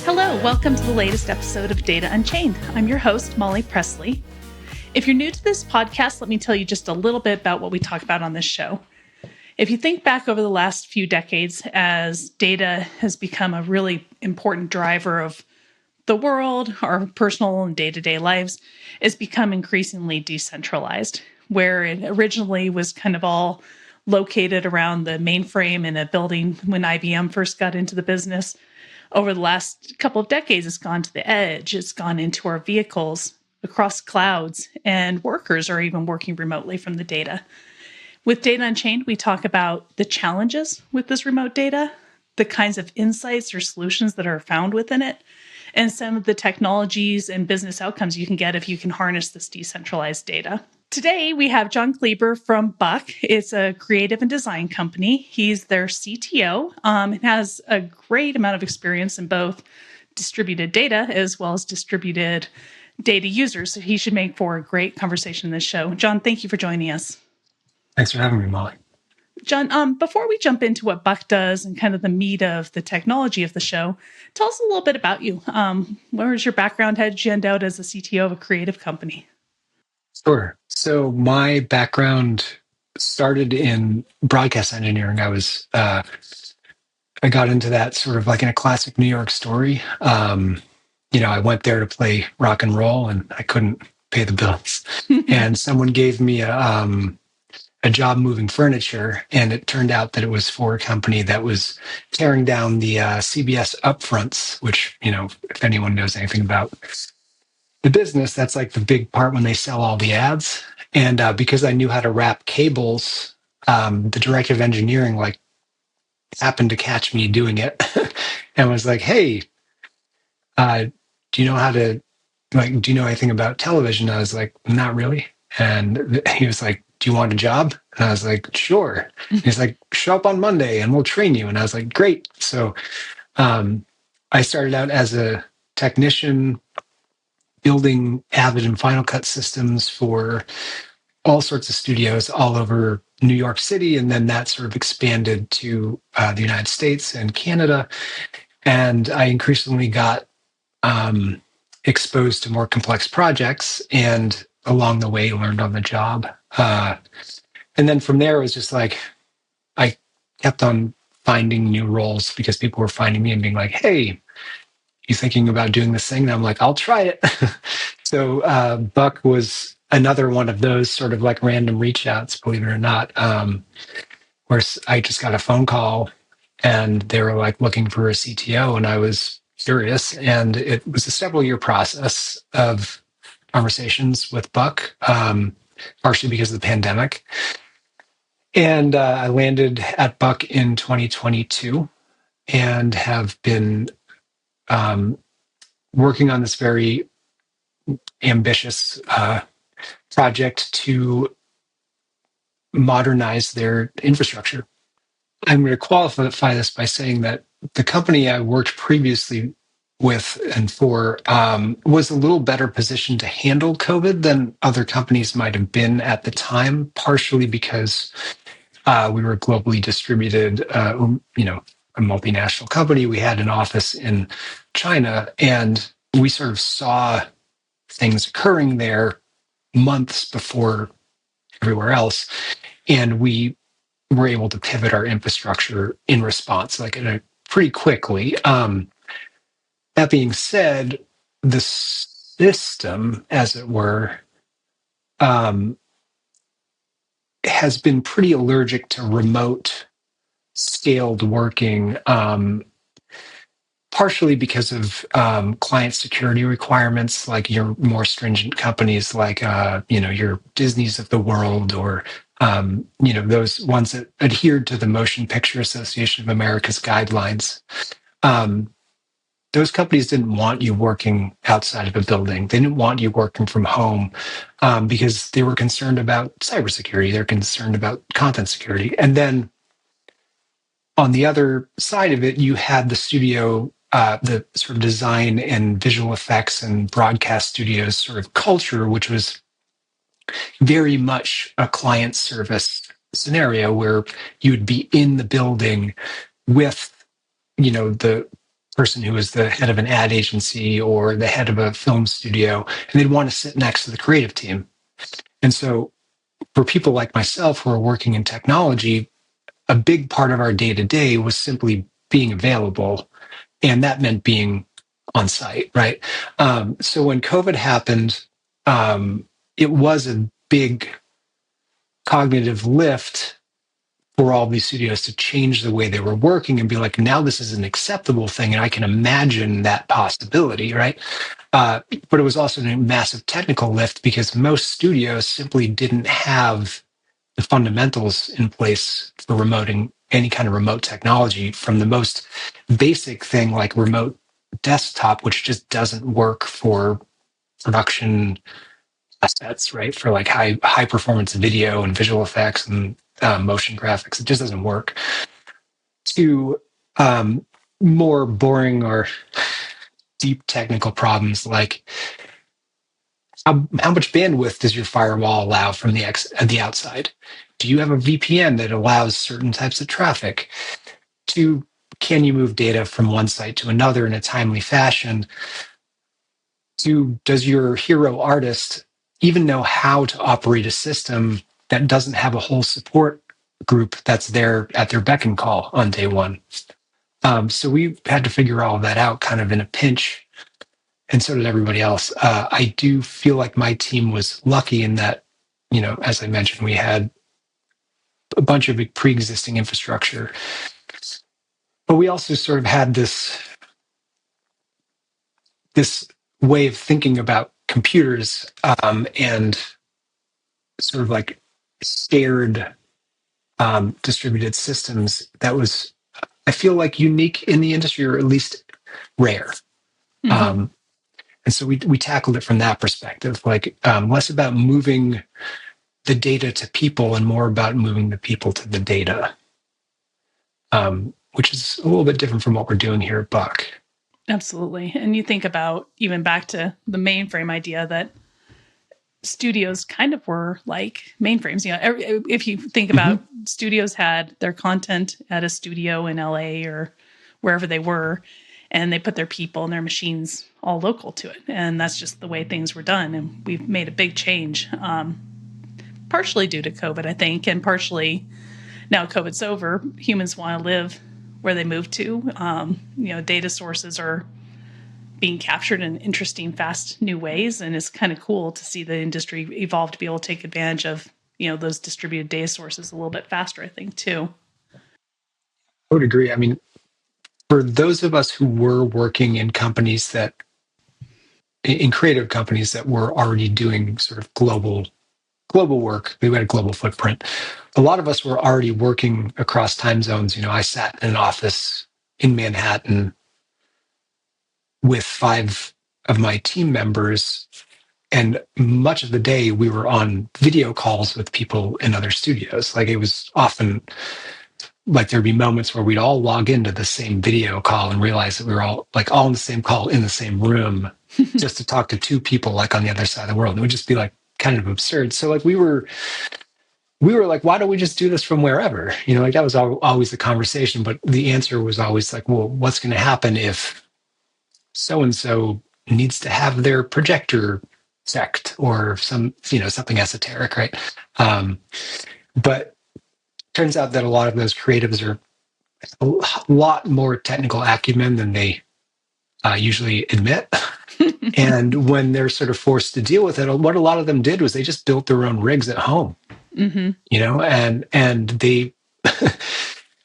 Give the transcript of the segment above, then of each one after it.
Hello, welcome to the latest episode of Data Unchained. I'm your host, Molly Presley. If you're new to this podcast, let me tell you just a little bit about what we talk about on this show. If you think back over the last few decades, as data has become a really important driver of the world, our personal and day-to-day lives, it's become increasingly decentralized, where it originally was kind of all located around the mainframe in a building when IBM first got into the business. Over the last couple of decades, it's gone to the edge, it's gone into our vehicles, across clouds, and workers are even working remotely from the data. With Data Unchained, we talk about the challenges with this remote data, the kinds of insights or solutions that are found within it, and some of the technologies and business outcomes you can get if you can harness this decentralized data. Today, we have John Kleber from Buck. It's a creative and design company. He's their CTO and has a great amount of experience in both distributed data as well as distributed data users. So he should make for a great conversation in this show. John, thank you for joining us. Thanks for having me, Molly. John, before we jump into what Buck does and kind of the meat of the technology of the show, tell us a little bit about you. Where was your background? How did you end out as a CTO of a creative company? Sure. So my background started in broadcast engineering. I got into that sort of like in a classic New York story. I went there to play rock and roll, and I couldn't pay the bills. And someone gave me a job moving furniture, and it turned out that it was for a company that was tearing down the CBS upfronts, which, if anyone knows anything about the business, that's like the big part when they sell all the ads. And because I knew how to wrap cables, the director of engineering happened to catch me doing it and was like, "Hey, do you know how to do you know anything about television?" I was like, "Not really." And he was like, "Do you want a job?" And I was like, "Sure." He's like, "Show up on Monday and we'll train you." And I was like, "Great." So I started out as a technician building Avid and Final Cut systems for all sorts of studios all over New York City. And then that sort of expanded to the United States and Canada. And I increasingly got exposed to more complex projects, and along the way learned on the job. And then from there, it was just like I kept on finding new roles because people were finding me and being like, "Hey, you thinking about doing this thing?" And I'm like, "I'll try it." So Buck was another one of those sort of like random reach outs, believe it or not, where I just got a phone call and they were like looking for a CTO, and I was curious. And it was a several-year process of conversations with Buck, partially because of the pandemic. And I landed at Buck in 2022 and have been working on this very ambitious project to modernize their infrastructure. I'm going to qualify this by saying that the company I worked previously with and for was a little better positioned to handle COVID than other companies might have been at the time, partially because we were globally distributed, a multinational company. We had an office in China, and we sort of saw things occurring there months before everywhere else. And we were able to pivot our infrastructure in response, pretty quickly. That being said, the system, as it were, has been pretty allergic to remote scaled working, partially because of client security requirements, like your more stringent companies like your Disneys of the world, or those ones that adhered to the Motion Picture Association of America's guidelines. Those companies didn't want you working outside of a building. They didn't want you working from home because they were concerned about cybersecurity. They're concerned about content security. And then on the other side of it, you had the studio, the sort of design and visual effects and broadcast studios sort of culture, which was very much a client service scenario where you would be in the building with, the person who is the head of an ad agency or the head of a film studio, and they'd want to sit next to the creative team. And so for people like myself who are working in technology, a big part of our day to day was simply being available. And that meant being on site, right? So when COVID happened, it was a big cognitive lift for all these studios to change the way they were working and be like, now this is an acceptable thing. And I can imagine that possibility, right? But it was also a massive technical lift because most studios simply didn't have the fundamentals in place for remoting any kind of remote technology, from the most basic thing like remote desktop, which just doesn't work for production assets, right? For like high performance video and visual effects and motion graphics, it just doesn't work. To more boring or deep technical problems like how much bandwidth does your firewall allow from the outside? Do you have a VPN that allows certain types of traffic? To can you move data from one site to another in a timely fashion? To does your hero artist even know how to operate a system that doesn't have a whole support group that's there at their beck and call on day one? So we had to figure all of that out kind of in a pinch, and so did everybody else. I do feel like my team was lucky in that, as I mentioned, we had a bunch of pre-existing infrastructure, but we also sort of had this way of thinking about computers, and sort of like shared distributed systems that was, I feel like, unique in the industry, or at least rare. Mm-hmm. And so we tackled it from that perspective, like less about moving the data to people and more about moving the people to the data, which is a little bit different from what we're doing here at Buck. Absolutely. And you think about even back to the mainframe idea that studios kind of were like mainframes. If you think about studios had their content at a studio in LA or wherever they were, and they put their people and their machines all local to it. And that's just the way things were done. And we've made a big change, partially due to COVID, I think, and partially now COVID's over, humans want to live where they move to. Data sources are being captured in interesting, fast, new ways, and it's kind of cool to see the industry evolve to be able to take advantage of those distributed data sources a little bit faster, I think, too. I would agree. I mean, for those of us who were working in companies in creative companies that were already doing sort of global work, we had a global footprint. A lot of us were already working across time zones. I sat in an office in Manhattan with 5 of my team members, and much of the day we were on video calls with people in other studios. Like, it was often like there'd be moments where we'd all log into the same video call and realize that we were all in the same call in the same room just to talk to 2 people like on the other side of the world. And it would just be like kind of absurd. So like we were like, why don't we just do this from wherever? Like that was always the conversation. But the answer was always like, well, what's going to happen if so and so needs to have their projector checked or something esoteric, right? But turns out that a lot of those creatives are a lot more technical acumen than they usually admit. And when they're sort of forced to deal with it, what a lot of them did was they just built their own rigs at home. Mm-hmm. And they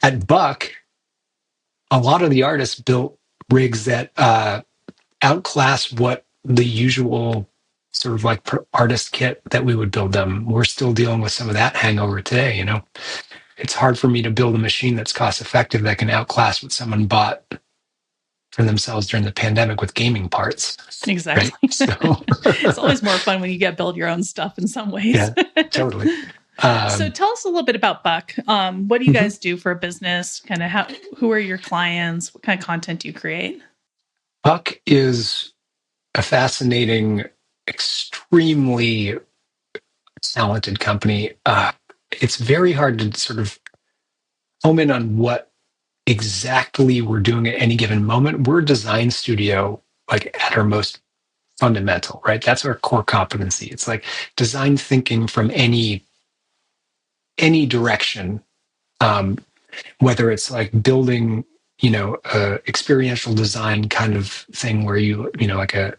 at Buck, a lot of the artists built rigs that outclass what the usual sort of like artist kit that we would build them. We're still dealing with some of that hangover today. It's hard for me to build a machine that's cost effective that can outclass what someone bought for themselves during the pandemic with gaming parts. Exactly. Right? So it's always more fun when you get build your own stuff in some ways. Yeah, totally. So tell us a little bit about Buck. What do you guys do for a business? Kind of who are your clients? What kind of content do you create? Buck is a fascinating, extremely talented company, it's very hard to sort of home in on what exactly we're doing at any given moment. We're a design studio, like at our most fundamental, right? That's our core competency. It's like design thinking from any direction, whether it's like building, experiential design kind of thing where an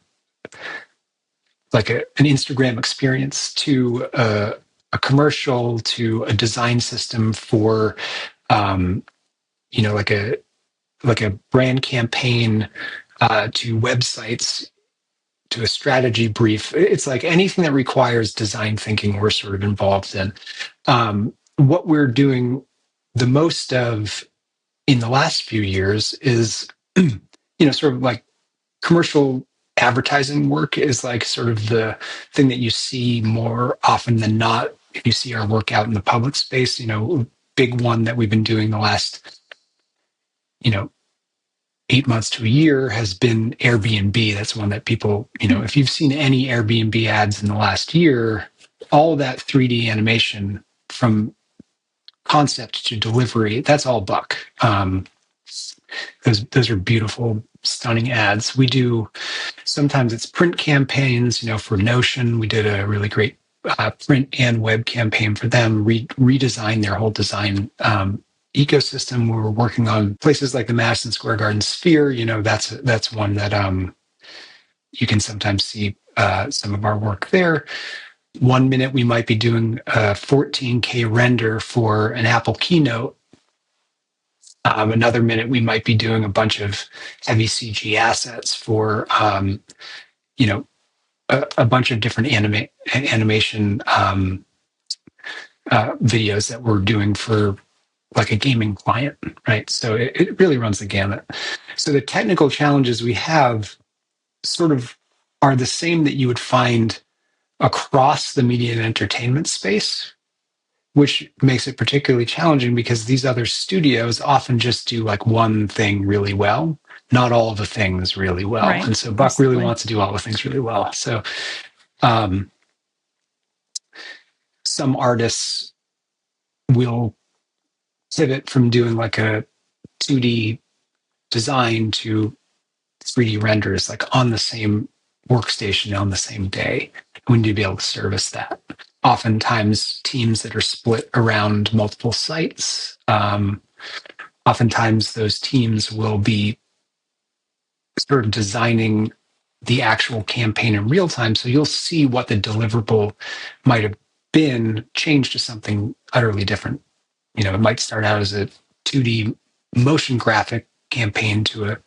Instagram experience to a commercial to a design system for um, like a brand campaign to websites to a strategy brief. It's like anything that requires design thinking we're sort of involved in. What we're doing the most of in the last few years is sort of like commercial advertising work is like sort of the thing that you see more often than not if you see our work out in the public space. Big one that we've been doing the last 8 months to a year has been Airbnb. That's one that people, if you've seen any Airbnb ads in the last year, all that 3D animation from concept to delivery, that's all Buck. Those are beautiful, stunning ads. We do, sometimes it's print campaigns, for Notion. We did a really great print and web campaign for them, redesign their whole design ecosystem. We're working on places like the Madison Square Garden Sphere. That's one that you can sometimes see some of our work there. 1 minute we might be doing a 14K render for an Apple keynote. Another minute we might be doing a bunch of heavy CG assets for a bunch of different animation videos that we're doing for like a gaming client, right? So it really runs the gamut. So the technical challenges we have sort of are the same that you would find across the media and entertainment space, which makes it particularly challenging because these other studios often just do like one thing really well, not all of the things really well. Right. And so Buck really wants to do all the things really well. So some artists will pivot from doing like a 2D design to 3D renders like on the same workstation on the same day. We need to be able to service that. Oftentimes teams that are split around multiple sites. Oftentimes those teams will be sort of designing the actual campaign in real time. So you'll see what the deliverable might have been changed to something utterly different. It might start out as a 2D motion graphic campaign to a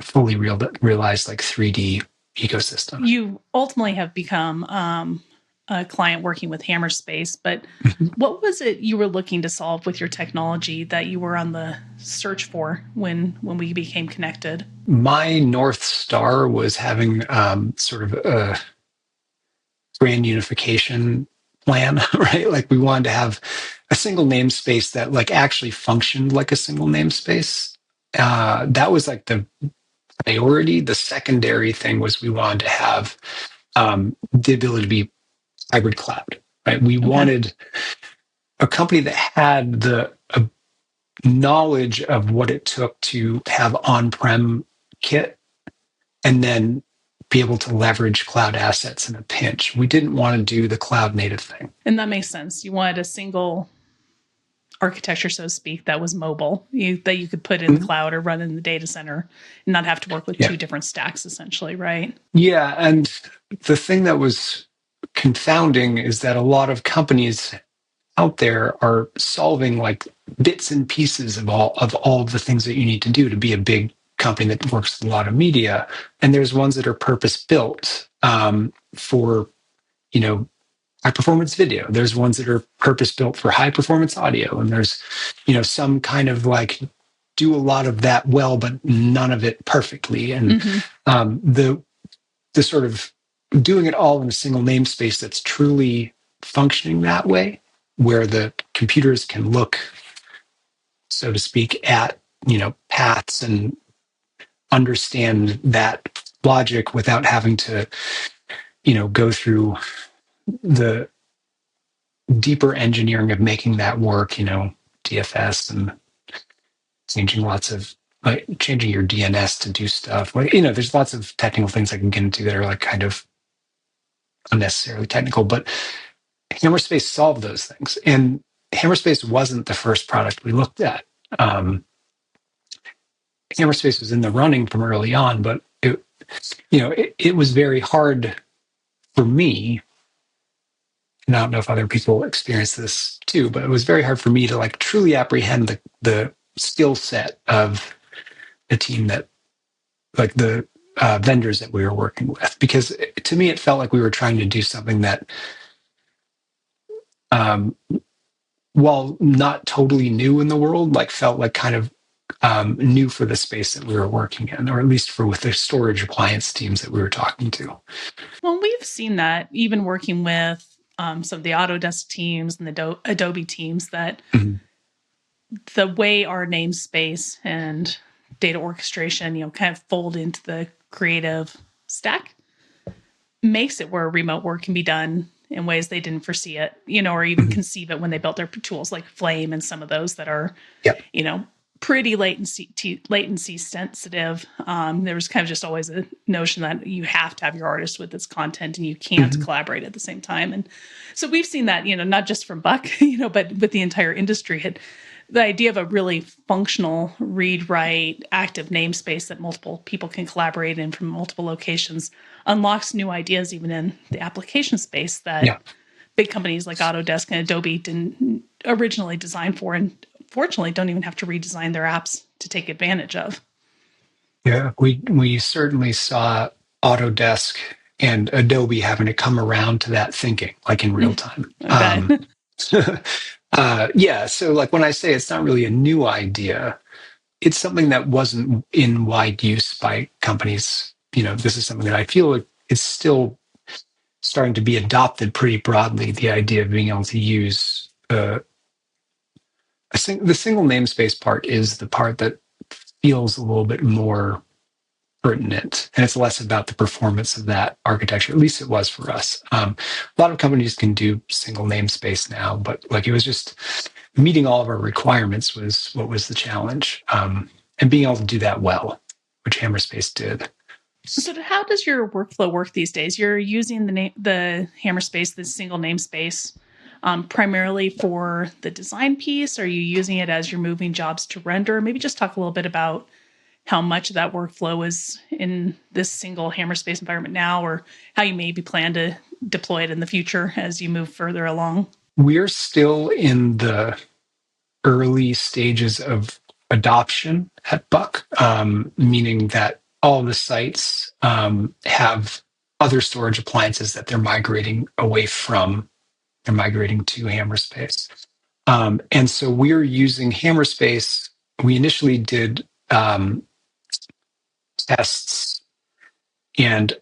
fully realized like 3D ecosystem. You ultimately have become a client working with Namespace, but what was it you were looking to solve with your technology that you were on the search for when we became connected? My North Star was having sort of a brand unification plan, right? Like we wanted to have a single namespace that like actually functioned like a single namespace. That was like the priority. The secondary thing was we wanted to have the ability to be hybrid cloud, right? We wanted a company that had the knowledge of what it took to have on-prem kit and then be able to leverage cloud assets in a pinch. We didn't want to do the cloud native thing. And that makes sense. You wanted a single architecture, so to speak, that was mobile, that you could put in the cloud or run in the data center and not have to work with two different stacks, essentially, right? Yeah. And the thing that was confounding is that a lot of companies out there are solving like bits and pieces of all of the things that you need to do to be a big company that works with a lot of media. And there's ones that are purpose built for, high performance video. There's ones that are purpose built for high performance audio. And there's, some kind of like do a lot of that well, but none of it perfectly. And the sort of doing it all in a single namespace that's truly functioning that way, where the computers can look, so to speak, at, paths and understand that logic without having to, go through the deeper engineering of making that work, DFS and changing your DNS to do stuff. There's lots of technical things I can get into that are like kind of unnecessarily technical, but Hammerspace solved those things. And Hammerspace wasn't the first product we looked at. Hammerspace was in the running from early on, but it was very hard for me. And I don't know if other people experience this too, but it was very hard for me to like truly apprehend the skill set of the team that, like the vendors that we were working with, because to me it felt like we were trying to do something that, while not totally new in the world, like felt like kind of new for the space that we were working in, or at least for with the storage appliance teams that we were talking to. Well, we've seen that even working with some of the Autodesk teams and the Adobe teams, that the way our namespace and data orchestration, kind of fold into the creative stack makes it where remote work can be done in ways they didn't foresee it, or even conceive it when they built their tools like Flame and some of those that are, pretty latency sensitive. There was kind of just always a notion that you have to have your artist with its content and you can't collaborate at the same time. And so we've seen that, not just from Buck, but with the entire industry. The idea of a really functional read-write active namespace that multiple people can collaborate in from multiple locations unlocks new ideas even in the application space that big companies like Autodesk and Adobe didn't originally design for, and fortunately don't even have to redesign their apps to take advantage of. Yeah, we certainly saw Autodesk and Adobe having to come around to that thinking, like in real time. So like when I say it's not really a new idea, it's something that wasn't in wide use by companies. This is something that I feel like is still starting to be adopted pretty broadly, the idea of being able to use the single namespace part is the part that feels a little bit more pertinent, and it's less about the performance of that architecture. At least it was for us. A lot of companies can do single namespace now, but like it was just meeting all of our requirements was what was the challenge, and being able to do that well, which Hammerspace did. So how does your workflow work these days? You're using the Hammerspace, the single namespace, primarily for the design piece? Are you using it as you're moving jobs to render? Maybe just talk a little bit about how much of that workflow is in this single Hammerspace environment now, or how you maybe plan to deploy it in the future as you move further along. We're still in the early stages of adoption at Buck, meaning that all the sites have other storage appliances that they're migrating away from. They're migrating to Hammerspace. And so we're using Hammerspace. We initially did tests, and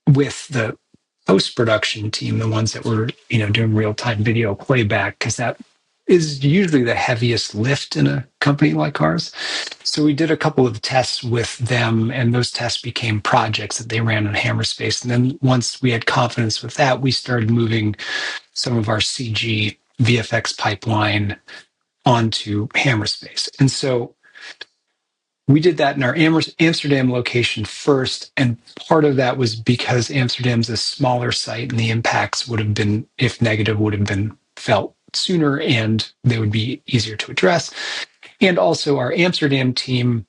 with the post-production team, the ones that were doing real-time video playback, because that is usually the heaviest lift in a company like ours. So we did a couple of tests with them, and those tests became projects that they ran on Hammerspace. And then once we had confidence with that, we started moving some of our CG VFX pipeline onto Hammerspace. And so we did that in our Amsterdam location first, and part of that was because Amsterdam's a smaller site and the impacts would have been, if negative, would have been felt sooner and they would be easier to address. And also our Amsterdam team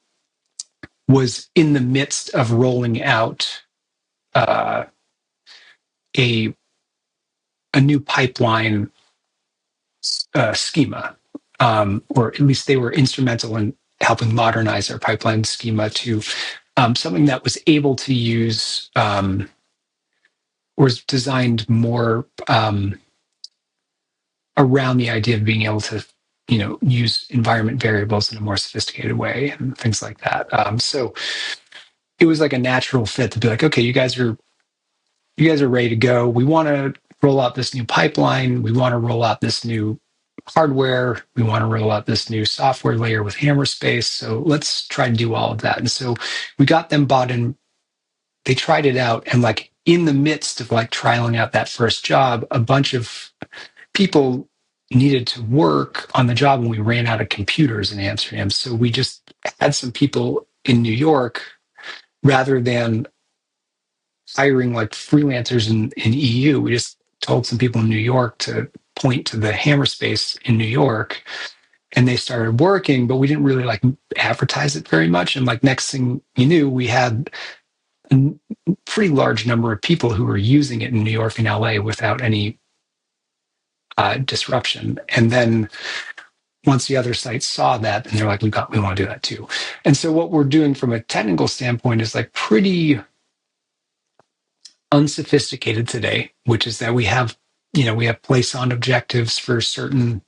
was in the midst of rolling out a new pipeline schema, or at least they were instrumental in helping modernize our pipeline schema to something that was able to use, was designed more around the idea of being able to, use environment variables in a more sophisticated way and things like that. So it was like a natural fit to be like, okay, you guys are ready to go. We want to roll out this new pipeline. We want to roll out this new hardware. We want to roll out this new software layer with Hammerspace. So let's try to do all of that. And so we got them bought in. They tried it out, and like in the midst of like trialing out that first job, a bunch of people needed to work on the job and we ran out of computers in Amsterdam. So we just had some people in New York rather than hiring like freelancers in EU. We just told some people in New York to point to the Hammerspace in New York and they started working, but we didn't really like advertise it very much. And like next thing you knew, we had a pretty large number of people who were using it in New York and LA without any disruption. And then once the other sites saw that, and they're like, we want to do that too. And so what we're doing from a technical standpoint is like pretty unsophisticated today, which is that we have place on objectives for certain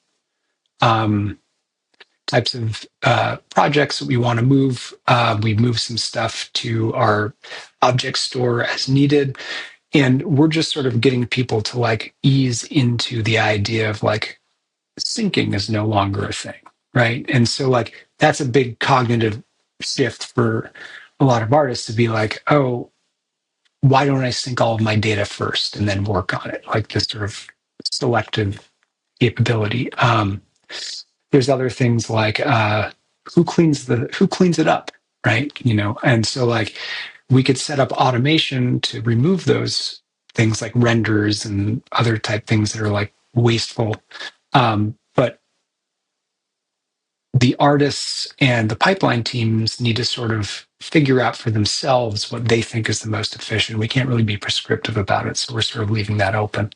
types of projects that we want to move. We move some stuff to our object store as needed. And we're just sort of getting people to like ease into the idea of like syncing is no longer a thing, right? And so like that's a big cognitive shift for a lot of artists to be like, oh, why don't I sync all of my data first and then work on it? Like this sort of selective capability. There's other things like who cleans it up, right? And so like we could set up automation to remove those things like renders and other type things that are like wasteful. But the artists and the pipeline teams need to sort of figure out for themselves what they think is the most efficient. We can't really be prescriptive about it, so we're sort of leaving that open.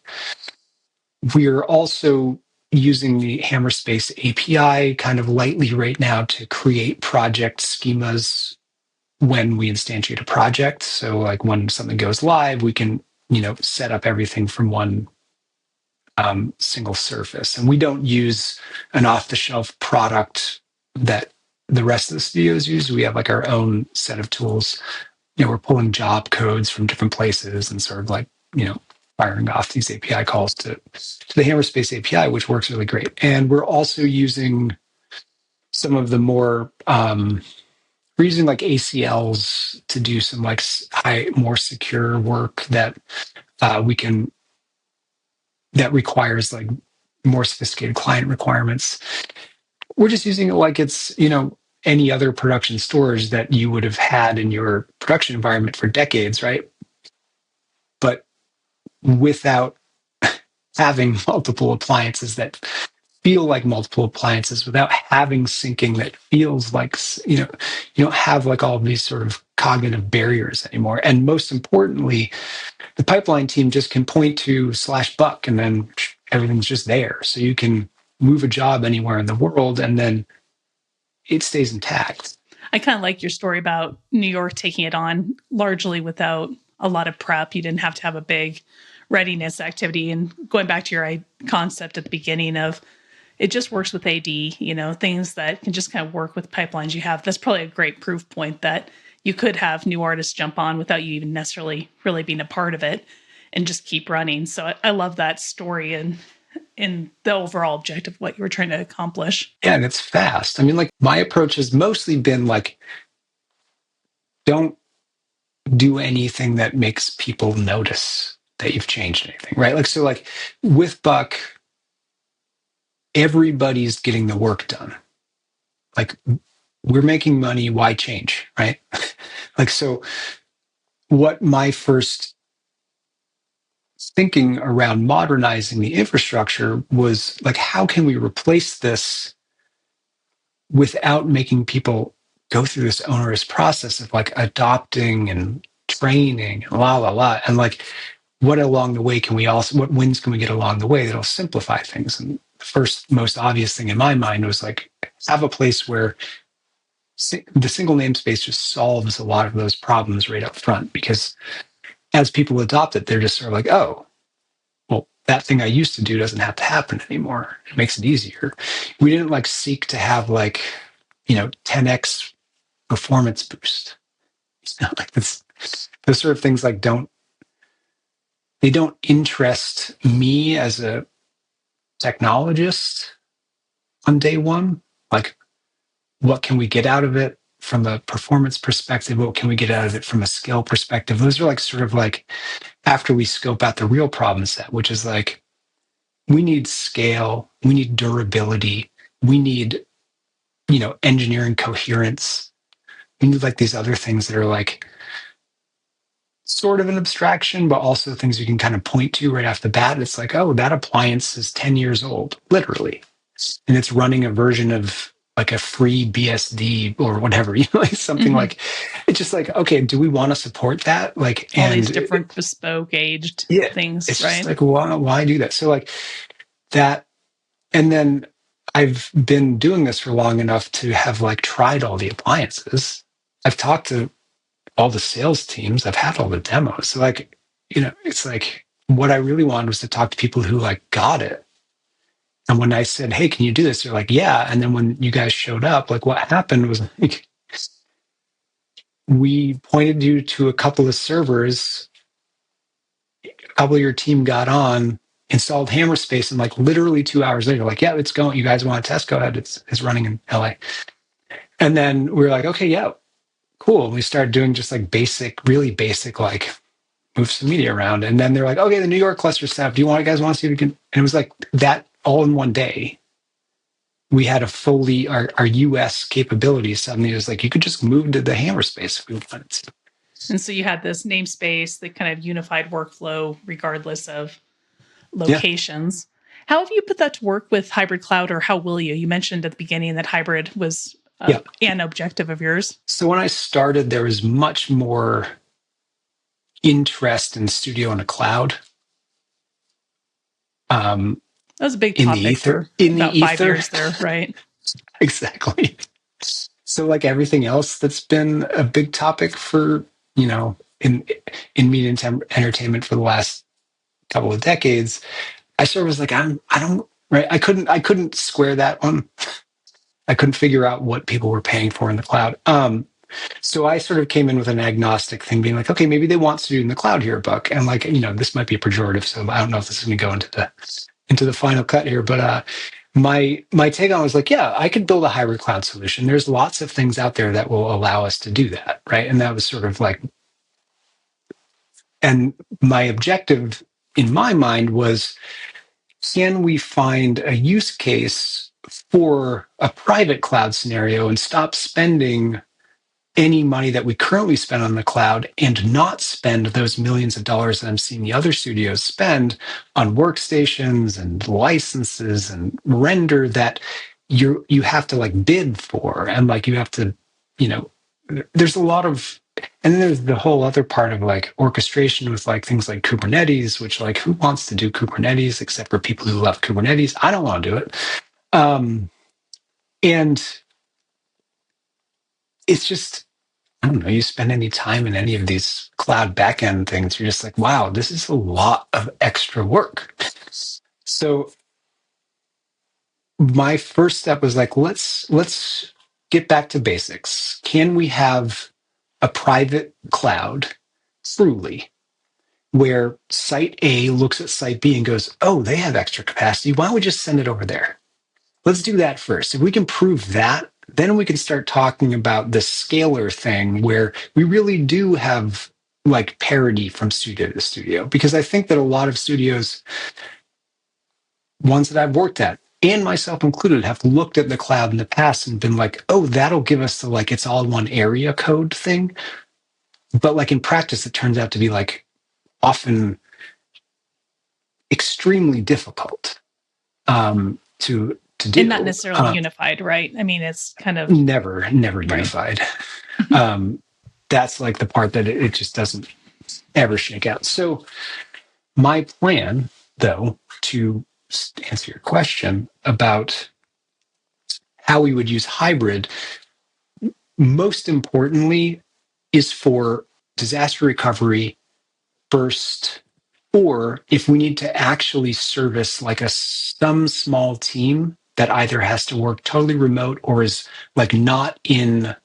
We're also using the Hammerspace API kind of lightly right now to create project schemas when we instantiate a project. So like when something goes live, we can, set up everything from one single surface. And we don't use an off-the-shelf product that the rest of the studios use. We have like our own set of tools. We're pulling job codes from different places and sort of like, firing off these API calls to the Hammerspace API, which works really great. And we're also using some of the more, we're using like ACLs to do some like more secure work that that requires like more sophisticated client requirements. We're just using it like it's, any other production storage that you would have had in your production environment for decades, right? But without having multiple appliances that feel like multiple appliances, without having syncing that feels like, you don't have like all of these sort of cognitive barriers anymore. And most importantly, the pipeline team just can point to /buck and then everything's just there. So you can move a job anywhere in the world and then it stays intact. I kind of like your story about New York taking it on largely without a lot of prep. You didn't have to have a big readiness activity. And going back to your concept at the beginning of it just works with AD, things that can just kind of work with pipelines you have. That's probably a great proof point that you could have new artists jump on without you even necessarily really being a part of it and just keep running. So I love that story and in the overall objective of what you were trying to accomplish. Yeah, and it's fast. I mean, like my approach has mostly been like, don't do anything that makes people notice that you've changed anything, right? Like, so like with Buck, everybody's getting the work done. Like we're making money, why change, right? Like, so what my first thinking around modernizing the infrastructure was like, how can we replace this without making people go through this onerous process of like adopting and training and and like what along the way what wins can we get along the way that'll simplify things? And the first most obvious thing in my mind was like have a place where the single namespace just solves a lot of those problems right up front, because as people adopt it, they're just sort of like, oh, well, that thing I used to do doesn't have to happen anymore. It makes it easier. We didn't like seek to have like, 10x performance boost. Like this, those sort of things like don't interest me as a technologist on day one. Like, what can we get out of it from a performance perspective? What can we get out of it from a skill perspective? Those are like sort of like after we scope out the real problem set, which is like, we need scale, we need durability, we need, engineering coherence. We need like these other things that are like sort of an abstraction, but also things you can kind of point to right off the bat. It's like, oh, that appliance is 10 years old, literally. And it's running a version of like a free BSD or whatever, like something Hmm. like, it's just like, okay, do we want to support that? Like, All these and different bespoke aged yeah, things, it's just right? like, why do that? So like that, and then I've been doing this for long enough to have like tried all the appliances. I've talked to all the sales teams. I've had all the demos. So like, it's like what I really wanted was to talk to people who like got it. And when I said, "Hey, can you do this?" They're like, "Yeah." And then when you guys showed up, like what happened was like we pointed you to a couple of servers, a couple of your team got on, installed Hammerspace, and like literally 2 hours later, like, "Yeah, it's going. You guys want to test? Go ahead. It's running in LA." And then we were like, "Okay, yeah, cool." And we started doing just like basic, really basic, like move some media around. And then they're like, "Okay, the New York cluster stuff. Do you guys want to see if we can?" And it was like that all in one day. We had a fully our US capabilities. Suddenly it was like you could just move to the Hammer space if we wanted to. And so you had this namespace, the kind of unified workflow, regardless of Yeah. locations. How have you put that to work with hybrid cloud, or how will you? You mentioned at the beginning that hybrid was Yeah. an objective of yours. So when I started, there was much more interest in studio in the cloud. That was a big In the topic ether. for In the about 5 years ether. there, right? Exactly. So like everything else that's been a big topic for, in media and entertainment for the last couple of decades, I sort of was like, I don't right. I couldn't square that one. I couldn't figure out what people were paying for in the cloud. So I sort of came in with an agnostic thing, being like, okay, maybe they want to do in the cloud here, Buck, and like, this might be a pejorative, so I don't know if this is going to go into the final cut here, but my take on it was like, yeah, I could build a hybrid cloud solution. There's lots of things out there that will allow us to do that, right? And that was sort of like, and my objective in my mind was, can we find a use case for a private cloud scenario and stop spending any money that we currently spend on the cloud and not spend those millions of dollars that I'm seeing the other studios spend on workstations and licenses and render that you have to like bid for, and like you have to, you know, there's a lot of, and then there's the whole other part of like orchestration with like things like Kubernetes, which like who wants to do Kubernetes except for people who love Kubernetes? I don't want to do it. And it's just, I don't know, you spend any time in any of these cloud backend things, you're just like, wow, this is a lot of extra work. So my first step was like, let's get back to basics. Can we have a private cloud truly where site A looks at site B and goes, oh, they have extra capacity. Why don't we just send it over there? Let's do that first. If we can prove that, then we can start talking about the scalar thing where we really do have like parity from studio to studio. Because I think that a lot of studios, ones that I've worked at, and myself included, have looked at the cloud in the past and been like, oh, that'll give us the like it's all one area code thing. But like in practice, it turns out to be like often extremely difficult to And not do. necessarily unified, right? I mean, it's kind of Never right. unified. That's like the part that it just doesn't ever shake out. So my plan, though, to answer your question about how we would use hybrid, most importantly, is for disaster recovery first, or if we need to actually service like some small team that either has to work totally remote or is like not in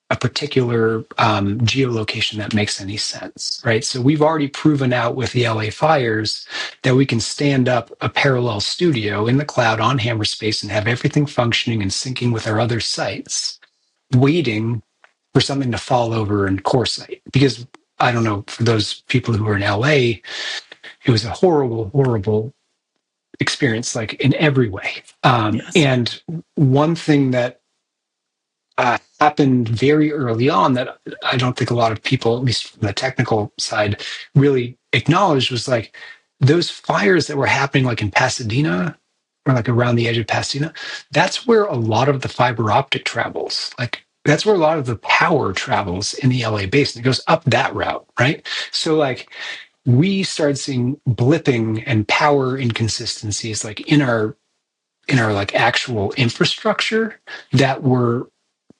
a particular geolocation that makes any sense, right? So we've already proven out with the LA fires that we can stand up a parallel studio in the cloud on Hammerspace and have everything functioning and syncing with our other sites, waiting for something to fall over in core site. Because I don't know, for those people who are in LA, it was a horrible, horrible experience, like in every way. Yes. And one thing that happened very early on that I don't think a lot of people, at least from the technical side, really acknowledged was like those fires that were happening like in Pasadena or like around the edge of Pasadena. That's where a lot of the fiber optic travels. Like that's where a lot of the power travels in the LA basin. It goes up that route, right? So like we started seeing blipping and power inconsistencies like in our like actual infrastructure that were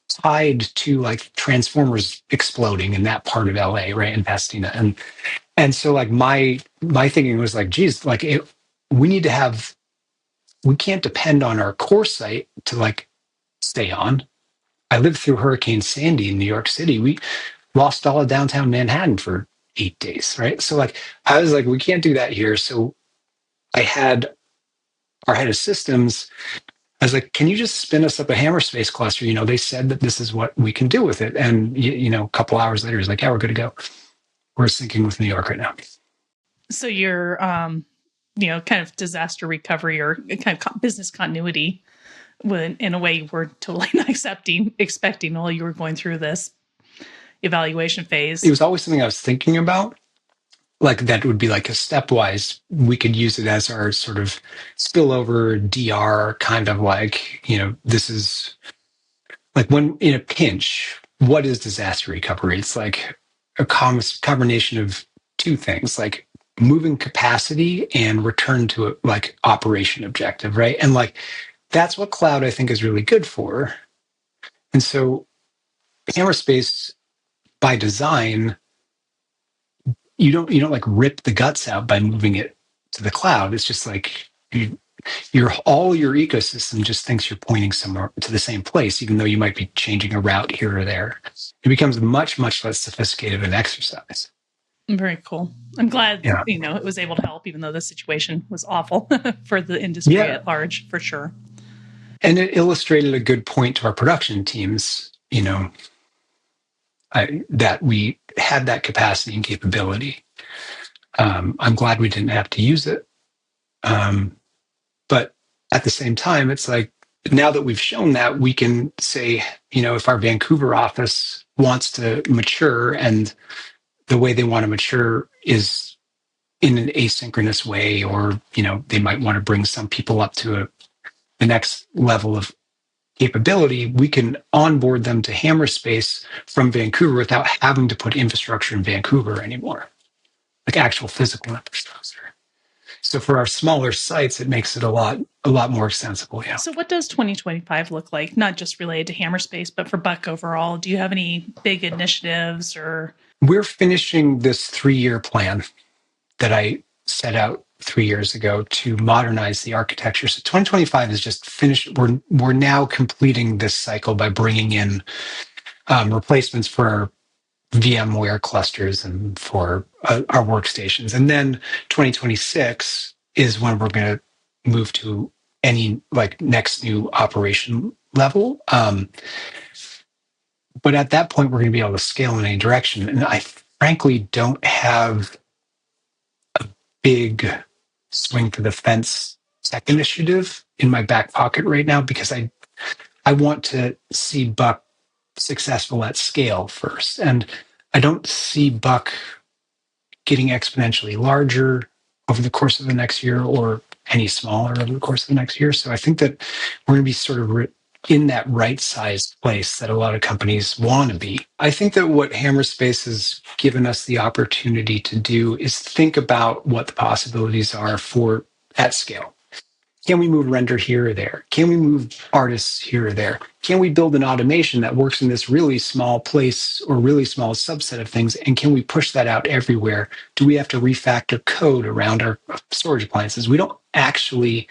tied to like transformers exploding in that part of LA, right, in Pasadena. And so like my thinking was like, geez, like we need to have, we can't depend on our core site to like stay on. I lived through Hurricane Sandy in New York City. We lost all of downtown Manhattan for 8 days, right? So like I was like, we can't do that here. So I had our head of systems. I was like, can you just spin us up a Hammerspace cluster? You know, they said that this is what we can do with it. And, you know, a couple hours later, he's like, yeah, we're good to go. We're syncing with New York right now. So your, kind of disaster recovery or kind of business continuity, when in a way you were totally not expecting while you were going through this evaluation phase. It was always something I was thinking about. Like that would be like a stepwise, we could use it as our sort of spillover DR kind of like, you know, this is like when in a pinch, what is disaster recovery? It's like a combination of two things, like moving capacity and return to a like operation objective, right? And like that's what cloud I think is really good for. And so Hammerspace by design, you don't like rip the guts out by moving it to the cloud. It's just like all your ecosystem just thinks you're pointing somewhere to the same place, even though you might be changing a route here or there. It becomes much, much less sophisticated of an exercise. Very cool. I'm glad, Yeah. it was able to help, even though the situation was awful for the industry at large, for sure. And it illustrated a good point to our production teams, you know, that we had that capacity and capability. I'm glad we didn't have to use it. But at the same time, it's like, now that we've shown that, we can say, you know, if our Vancouver office wants to mature and the way they want to mature is in an asynchronous way, or, you know, they might want to bring some people up to the next level of capability, we can onboard them to Hammerspace from Vancouver without having to put infrastructure in Vancouver anymore, like actual physical infrastructure. So for our smaller sites, it makes it a lot more extensible. Yeah. So what does 2025 look like? Not just related to Hammerspace, but for Buck overall. Do you have any big initiatives or? We're finishing this 3-year plan that I set out 3 years ago to modernize the architecture. So 2025 is just finished. We're now completing this cycle by bringing in replacements for our VMware clusters and for our workstations. And then 2026 is when we're going to move to any like next new operation level. But at that point, we're going to be able to scale in any direction. And I frankly don't have a big swing for the fence tech initiative in my back pocket right now, because I want to see Buck successful at scale first. And I don't see Buck getting exponentially larger over the course of the next year or any smaller over the course of the next year. So I think that we're going to be sort of in that right sized place that a lot of companies want to be. I think that what Hammerspace has given us the opportunity to do is think about what the possibilities are for at scale. Can we move render here or there? Can we move artists here or there? Can we build an automation that works in this really small place or really small subset of things? And can we push that out everywhere? Do we have to refactor code around our storage appliances? We don't actually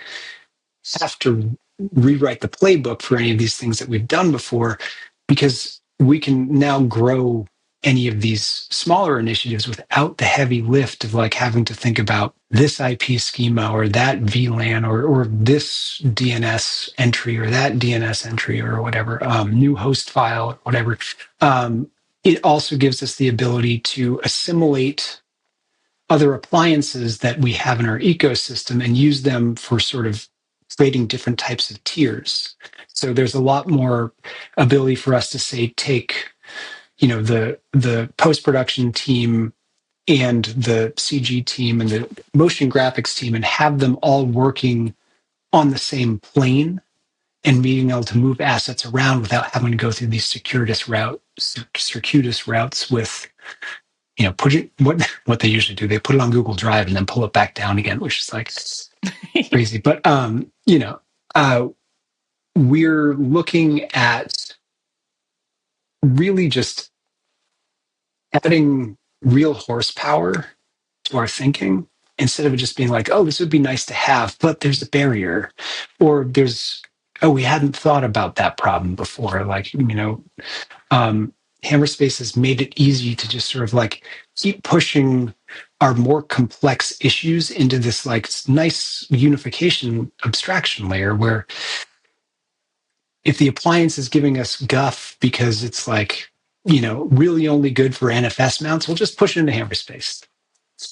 have to rewrite the playbook for any of these things that we've done before, because we can now grow any of these smaller initiatives without the heavy lift of like having to think about this IP schema or that VLAN or this DNS entry or that DNS entry or whatever, new host file or whatever. It also gives us the ability to assimilate other appliances that we have in our ecosystem and use them for sort of creating different types of tiers. So there's a lot more ability for us to say, take, the post-production team and the CG team and the motion graphics team and have them all working on the same plane and being able to move assets around without having to go through these circuitous routes with, put it, what they usually do. They put it on Google Drive and then pull it back down again, which is like crazy. But, we're looking at really just adding real horsepower to our thinking instead of it just being like, oh, this would be nice to have, but there's a barrier, or we hadn't thought about that problem before. Like, Hammerspace has made it easy to just sort of like keep pushing our more complex issues into this like nice unification abstraction layer where if the appliance is giving us guff because it's like, really only good for NFS mounts, we'll just push it into Hammerspace.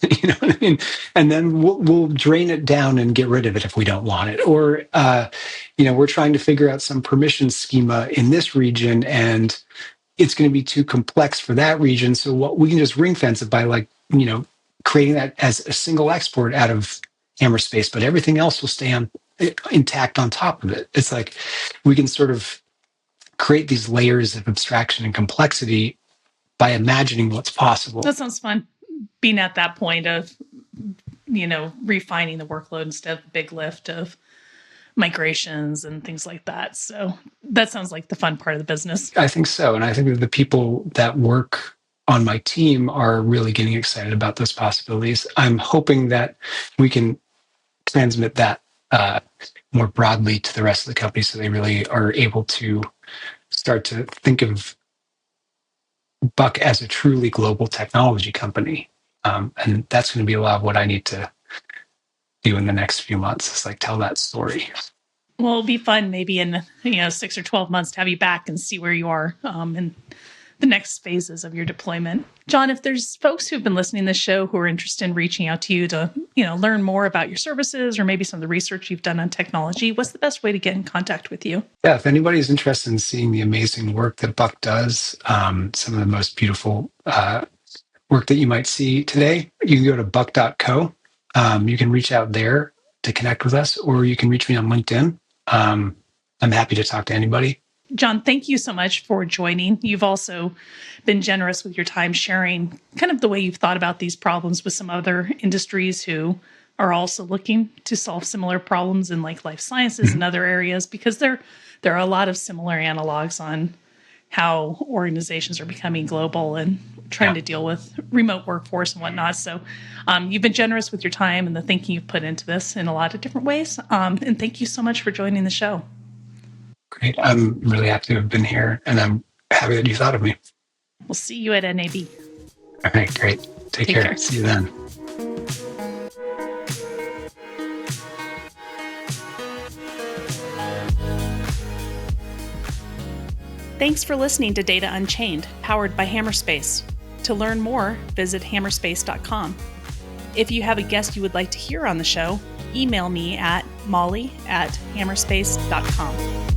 You know what I mean? And then we'll drain it down and get rid of it if we don't want it. Or, we're trying to figure out some permission schema in this region and it's going to be too complex for that region. So what we can just ring fence it by like, creating that as a single export out of Hammerspace, but everything else will stay intact on top of it. It's like we can sort of create these layers of abstraction and complexity by imagining what's possible. That sounds fun. Being at that point of, refining the workload instead of the big lift of migrations and things like that. So that sounds like the fun part of the business. I think so. And I think that the people that work on my team are really getting excited about those possibilities. I'm hoping that we can transmit that more broadly to the rest of the company so they really are able to start to think of Buck as a truly global technology company. And that's going to be a lot of what I need to do in the next few months. It's like tell that story. Well, it'll be fun maybe in 6 or 12 months to have you back and see where you are in the next phases of your deployment. John, if there's folks who've been listening to this show who are interested in reaching out to you to learn more about your services or maybe some of the research you've done on technology, what's the best way to get in contact with you? Yeah, if anybody's interested in seeing the amazing work that Buck does, some of the most beautiful work that you might see today, you can go to buck.co. You can reach out there to connect with us, or you can reach me on LinkedIn. I'm happy to talk to anybody. John, thank you so much for joining. You've also been generous with your time sharing kind of the way you've thought about these problems with some other industries who are also looking to solve similar problems in like life sciences and other areas, because there are a lot of similar analogs on how organizations are becoming global and trying to deal with remote workforce and whatnot. So you've been generous with your time and the thinking you've put into this in a lot of different ways. And thank you so much for joining the show. Great. I'm really happy to have been here, and I'm happy that you thought of me. We'll see you at NAB. All right, great. Take care. See you then. Thanks for listening to Data Unchained, powered by Hammerspace. To learn more, visit hammerspace.com. If you have a guest you would like to hear on the show, email me at molly@hammerspace.com.